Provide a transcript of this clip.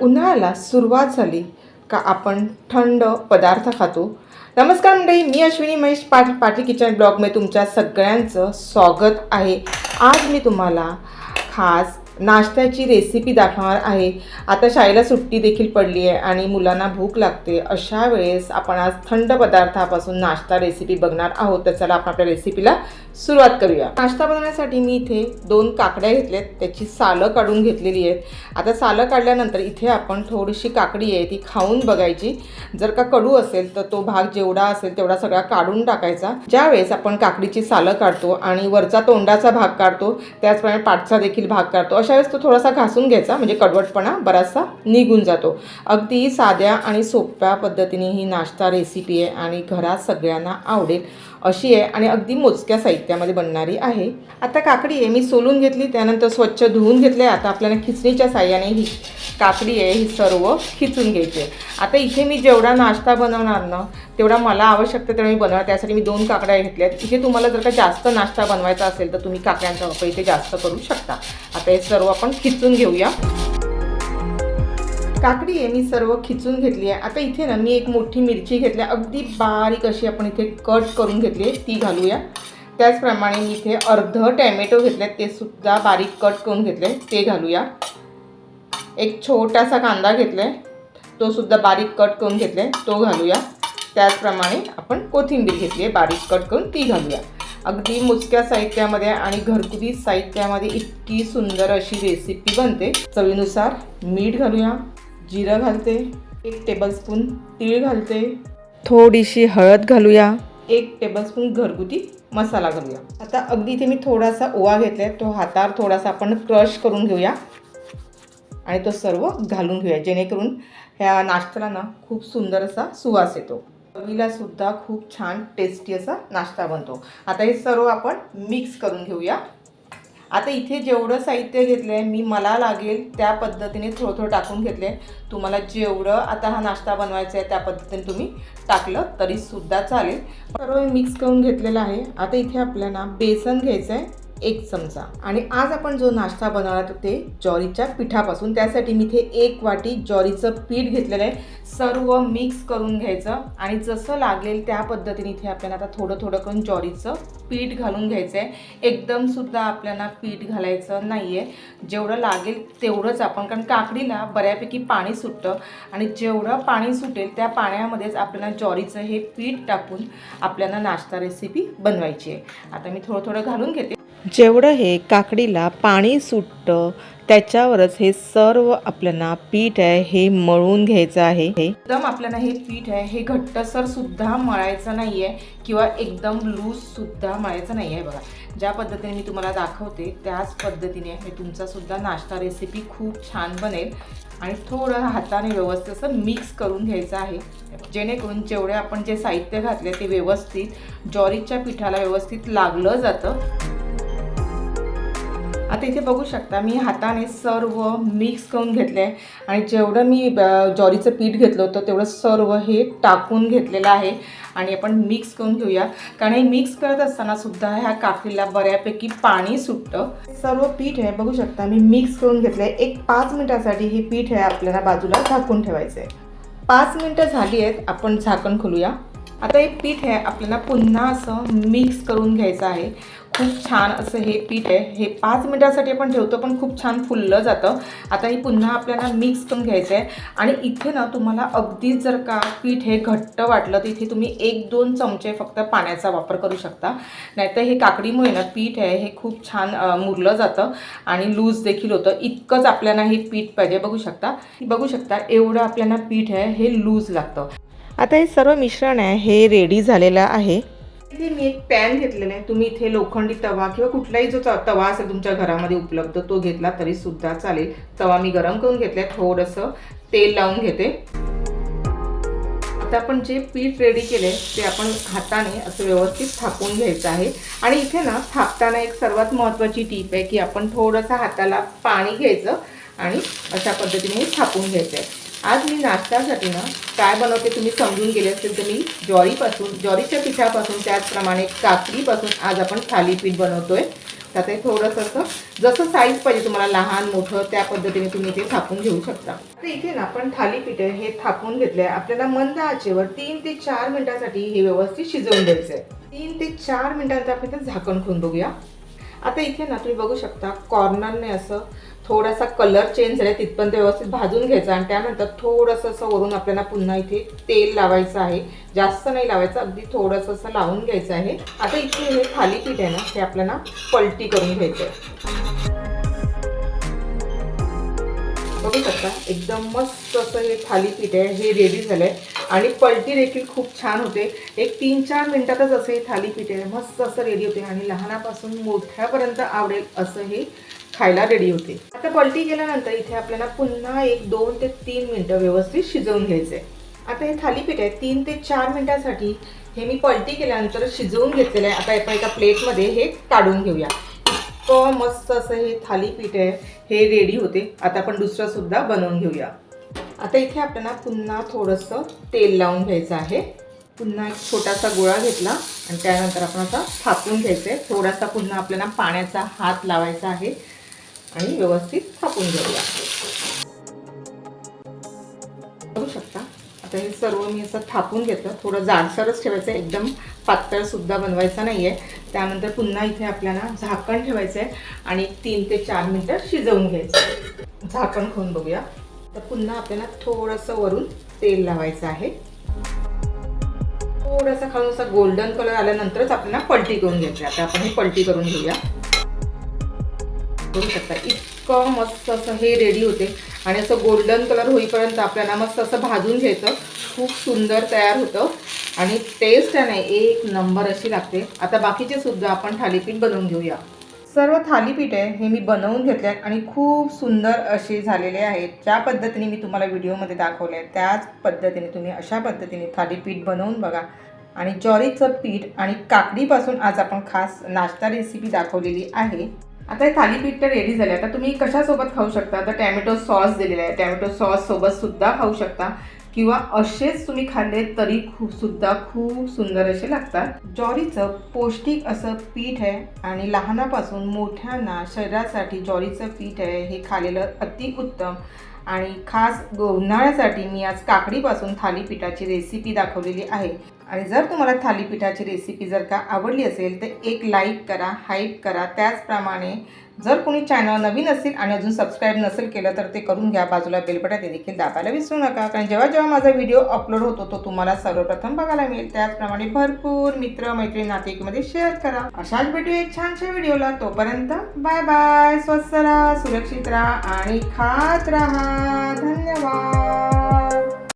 उन्हाळ्याला सुरुवात झाली का आपण थंड पदार्थ खातो। नमस्कार मंडळी, मी अश्विनी महेश पाटील किचन ब्लॉगमध्ये तुमच्या सगळ्यांचं स्वागत आहे। आज मी तुम्हाला खास नाश्त्याची रेसिपी दाखवणार आहे। आता शाळेला सुट्टी देखील पडली आहे आणि मुलांना भूक लागते, अशा वेळेस आपण आज थंड पदार्थापासून नाश्ता रेसिपी बघणार आहोत। तर चला आपण आपल्या रेसिपीला सुरुवात करूया। नाश्ता बनवण्यासाठी मी इथे 2 काकड्या घेतल्यात, त्याची सालं काढून घेतलेली आहेत। आता सालं काढल्यानंतर इथे आपण थोडीशी काकडी आहे ती खाऊन बघायची, जर का कडू असेल तर तो भाग जेवढा असेल तेवढा सगळा काढून टाकायचा। ज्यावेळेस आपण काकडीची सालं काढतो आणि वरचा तोंडाचा भाग काढतो, त्याचप्रमाणे पाठचा देखील भाग काढतो, अशा वेळेस तो थोडासा घासून घ्यायचा, म्हणजे कडवटपणा बराचसा निघून जातो। अगदी साध्या आणि सोप्या पद्धतीने ही नाश्ता रेसिपी आहे आणि घरात सगळ्यांना आवडेल अशी आहे आणि अगदी मोजक्या साहित्यामध्ये बनणारी आहे। आता काकडी आहे मी सोलून घेतली, त्यानंतर स्वच्छ धुवून घेतले। आता आपल्याला खिचणीच्या साहाय्याने ही काकडी आहे ही सर्व खिचून घ्यायची आहे। आता इथे मी जेवढा नाश्ता बनवणार ना तेवढा मला आवश्यकता तेवढा मी बनवणार, त्यासाठी मी 2 काकड्या घेतल्यात। इथे तुम्हाला जर का जास्त नाश्ता बनवायचा असेल तर तुम्ही काकड्यांचा वापर इथे जास्त करू शकता। आता हे सर्व आपण खिचून घेऊया। काकडी आहे मी सर्व खिचून घेतली आहे। आता इथे ना मी एक मोठी मिरची घेतली, अगदी बारीक अशी आपण इथे कट करून घेतली आहे, ती घालूया। त्याचप्रमाणे मी इथे अर्ध टॅमॅटो घेतले, ते सुद्धा बारीक कट करून घेतले, ते घालूया। एक छोटासा कांदा घेतलाय, तो सुद्धा बारीक कट करून घेतलाय, तो घालूया। त्याचप्रमाणे आपण कोथिंबीर घेतली आहे बारीक कट करून, ती घालूया। अगदी मोजक्या साहित्यामध्ये आणि घरगुती साहित्यामध्ये इतकी सुंदर अशी रेसिपी बनते। चवीनुसार मीठ घालूया, जिरं घालते, 1 टेबलस्पून तीळ घालते, थोडीशी हळद घालूया, 1 टेबलस्पून घरगुती मसाला घालूया। आता अगदी इथे मी थोडासा ओवा घेतलाय, तो हातावर थोडासा आपण क्रश करून घेऊया आणि तो सर्व घालून घेऊया, जेणेकरून ह्या नाश्त्याला ना खूप सुंदर असा सुवास येतो। चवीला सुद्धा खूप छान टेस्टी असा नाश्ता बनतो। आता हे सर्व आपण मिक्स करून घेऊया। आता इथे जेवढं साहित्य घेतलं आहे मी मला लागेल त्या पद्धतीने थोडं टाकून घेतलं आहे। तुम्हाला जेवढं आता हा नाश्ता बनवायचा आहे त्या पद्धतीने तुम्ही टाकलं तरीसुद्धा चालेल। सर्व मिक्स करून घेतलेलं आहे। आता इथे आपल्याला बेसन घ्यायचं आहे 1 चमचा, आणि आज आपण जो नाश्ता बनवणार ते ज्वारीच्या पिठापासून, त्यासाठी मी इथे 1 वाटी ज्वारीचं पीठ घेतलेलं आहे। सर्व मिक्स करून घ्यायचं आणि जसं लागेल त्या पद्धतीने इथे आपल्याला आता थोडं करून ज्वारीचं पीठ घालून घ्यायचं आहे। एकदमसुद्धा आपल्याला पीठ घालायचं नाही आहे, जेवढं लागेल तेवढंच आपण, कारण काकडीला बऱ्यापैकी पाणी सुटतं आणि जेवढं पाणी सुटेल त्या पाण्यामध्येच आपल्याला ज्वारीचं हे पीठ टाकून आपल्याला नाश्ता रेसिपी बनवायची आहे। आता मी थोडं घालून घेते। जेवढं हे काकडीला पाणी सुटतं त्याच्यावरच हे सर्व आपल्याला पीठ आहे हे मळून घ्यायचं आहे। एकदम आपल्याला हे पीठ आहे हे घट्टसर सुद्धा मळायचं नाही आहे किंवा एकदम लूज सुद्धा मळायचं नाही आहे। बघा, ज्या पद्धतीने मी तुम्हाला दाखवते त्याच पद्धतीने हे तुमचा सुद्धा नाश्ता रेसिपी खूप छान बनेल। आणि थोडं हाताने व्यवस्थित असं मिक्स करून घ्यायचं आहे, जेणेकरून जेवढे आपण जे साहित्य घातले ते व्यवस्थित ज्वारीच्या पिठाला व्यवस्थित लागलं जातं। आता इथे बघू शकता मी हाताने सर्व मिक्स करून घेतले आहे आणि जेवढं मी ज्वारीचं पीठ घेतलं होतं तेवढं सर्व हे टाकून घेतलेलं आहे आणि आपण मिक्स करून घेऊया, कारण हे मिक्स करत असताना सुद्धा ह्या काकडीला बऱ्यापैकी पाणी सुटतं। सर्व पीठ आहे बघू शकता मी मिक्स करून घेतलं आहे। एक 5 मिनिटासाठी हे पीठ आहे आपल्याला बाजूला झाकून ठेवायचं आहे। 5 मिनिटं झाली आहेत, आपण झाकण खोलूया। आता हे पीठ आहे आपल्याला पुन्हा असं मिक्स करून घ्यायचं आहे। खूप छान असं हे पीठ आहे हे 5 मिनिटासाठी आपण ठेवतो पण खूप छान फुललं जातं। आता हे पुन्हा आपल्याला मिक्स करून घ्यायचं आहे आणि इथे ना तुम्हाला अगदीच जर का पीठ हे घट्ट वाटलं तर इथे तुम्ही 1-2 चमचे फक्त पाण्याचा वापर करू शकता, नाहीतर हे काकडीमुळे ना पीठ आहे हे खूप छान मुरलं जातं आणि लूज देखील होतं। इतकंच आपल्याला हे पीठ पाहिजे, बघू शकता एवढं आपल्याला पीठ आहे हे लूज लागतं। आता हे सर्व मिश्रण आहे हे रेडी झालेलं आहे। इथे मी एक पॅन घेतलेला आहे, तुम्ही इथे लोखंडी तवा किंवा कुठलाही जो तवा असेल तुमच्या घरामध्ये उपलब्ध तो घेतला तरी सुद्धा चालेल। तवा मी गरम करून घेतलाय, थोडंसं तेल लावून घेते। आता आपण जे पीठ रेडी केले ते आपण हाताने असं व्यवस्थित थापून घ्यायचं आहे। आणि इथे ना थापताना एक सर्वात महत्त्वाची टीप आहे की आपण थोडंसं हाताला पाणी घ्यायचं आणि अशा पद्धतीने थापून घ्यायचं आहे। आज मी नाश्त्यासाठी ना काय बनवते तुम्ही समजून गेले असेल तर मी ज्वारीच्या पिठापासून त्याचप्रमाणे काकडीपासून आज आपण थालीपीठ बनवतोय। त्यात थोडंसं असं जसं साईज पाहिजे तुम्हाला, लहान मोठं, त्या पद्धतीने तुम्ही ते थापून घेऊ शकता. तर इथे ना आपण थालीपीठ आहे हे थापून घेतले आहे. आपल्याला मंद आचेवर 3 ते 4 मिनिटांसाठी हे व्यवस्थित शिजवून द्यायचं आहे. 3 ते 4 मिनिटांचं आपण ते झाकण ठेवून बघूया. आता इथे ना तुम्ही बघू शकता कॉर्नरने असं थोडासा कलर चेंज झाला, तिथपर्यंत व्यवस्थित भाजून घ्यायचा आणि त्यानंतर थोडंसं असं वरून आपल्याला पुन्हा इथे तेल लावायचं आहे. जास्त नाही लावायचं, अगदी थोडंसं असं लावून घ्यायचं आहे. आता इथे हे थालीपीठ आहे ना हे आपल्याला पलटी करून घ्यायचं आहे. बघू शकता एकदम मस्त असं हे थालीपीठ आहे हे रेडी झालं आहे आणि पलटी देखील खूप छान होते. एक 3-4 मिनिटातच असं हे थालीपीठ आहे मस्त असं रेडी होते आणि लहानापासून मोठ्यापर्यंत आवडेल असं हे खायला रेडी होते. आता पलटी केल्यानंतर इथे आपल्याला पुन्हा एक 2 ते 3 मिनिटं व्यवस्थित शिजवून घ्यायचं आहे. आता हे थालीपीठ आहे 3 ते 4 मिनिटांसाठी हे मी पलटी केल्यानंतर शिजवून घेतलेलं आहे. आता आपण एका प्लेटमध्ये हे काढून घेऊया. इतकं मस्त असं हे थालीपीठ आहे हे रेडी होते. आता आपण दुसरं सुद्धा बनवून घेऊया. आता इथे आपल्याला पुन्हा थोडंसं तेल लावून घ्यायचं आहे. पुन्हा एक छोटासा गोळा घेतला आणि त्यानंतर आपण आता थापून घ्यायचं आहे. थोडासा पुन्हा आपल्याला पाण्याचा हात लावायचा आहे आणि व्यवस्थित थापून घेऊया. बघू शकता आता हे सर्व मी असं थापून घेतलं. थोडं जाडसरच ठेवायचं आहे, एकदम पातळ सुद्धा बनवायचं नाही आहे. त्यानंतर पुन्हा इथे आपल्याला झाकण ठेवायचं आहे आणि 3 ते 4 मिनिटं शिजवून घ्यायचं आहे. झाकण खोलून बघूया. तर पुन्हा आपल्याला थोडंसं वरून तेल लावायचं आहे. थोडंसं खालून असा गोल्डन कलर आल्यानंतरच आपल्याला पलटी करून घ्यायची. आता आपण हे पलटी करून घेऊया. बघू शकता इतकं मस्त असं हे रेडी होते आणि असं गोल्डन कलर होईपर्यंत आपल्याला मस्त असं भाजून घ्यायचं. खूप सुंदर तयार होतं आणि टेस्ट आहे ना एक नंबर अशी लागते. आता बाकीचे सुद्धा आपण थालीपीठ बनवून घेऊया. सर्व थालीपीठ आहे हे मी बनवून घेतले आहेत आणि खूप सुंदर असे झालेले आहेत. ज्या पद्धतीने मी तुम्हाला व्हिडिओमध्ये दाखवले आहे त्याच पद्धतीने तुम्ही अशा पद्धतीने थालीपीठ बनवून बघा. आणि ज्वारीचं पीठ आणि काकडीपासून आज आपण खास नाश्ता रेसिपी दाखवलेली आहे. आता हे थालीपीठ तर रेडी झाले. आता तुम्ही कशासोबत खाऊ शकता, तर टॅमॅटो सॉस दिलेला आहे, टॅमॅटो सॉस सोबत सुद्धा खाऊ शकता किंवा असेच तुम्ही खाल्ले तरी खूप सुंदर असे लागतात. ज्वारीचं पौष्टिक असं पीठ आहे आणि लहानापासून मोठ्यांना शरीरासाठी ज्वारीचं पीठ आहे हे खाल्लेलं अतिउत्तम. आणि खास उन्हाळ्यासाठी मी आज काकडीपासून थालीपीठाची रेसिपी दाखवलेली आहे. आणि जर तुम्हाला थालीपीठाची रेसिपी जर का आवडली असेल तर एक लाईक करा, हाईप करा. त्याचप्रमाणे जर कोणी चॅनल नवीन असेल आणि अजून सबस्क्राईब नसेल केलं तर ते करून घ्या. बाजूला बेल बटन ते देखील दाबायला विसरू नका, कारण जेव्हा माझा व्हिडिओ अपलोड होतो तो तुम्हाला सर्वप्रथम बघायला मिळेल. त्याचप्रमाणे भरपूर मित्र मैत्रिणी नातेवाईकांमध्ये शेअर करा. अशाच भेटू एक छानशा व्हिडिओला. तोपर्यंत बाय बाय. स्वस्त राहा, सुरक्षित राहा आणि खात राहा. धन्यवाद.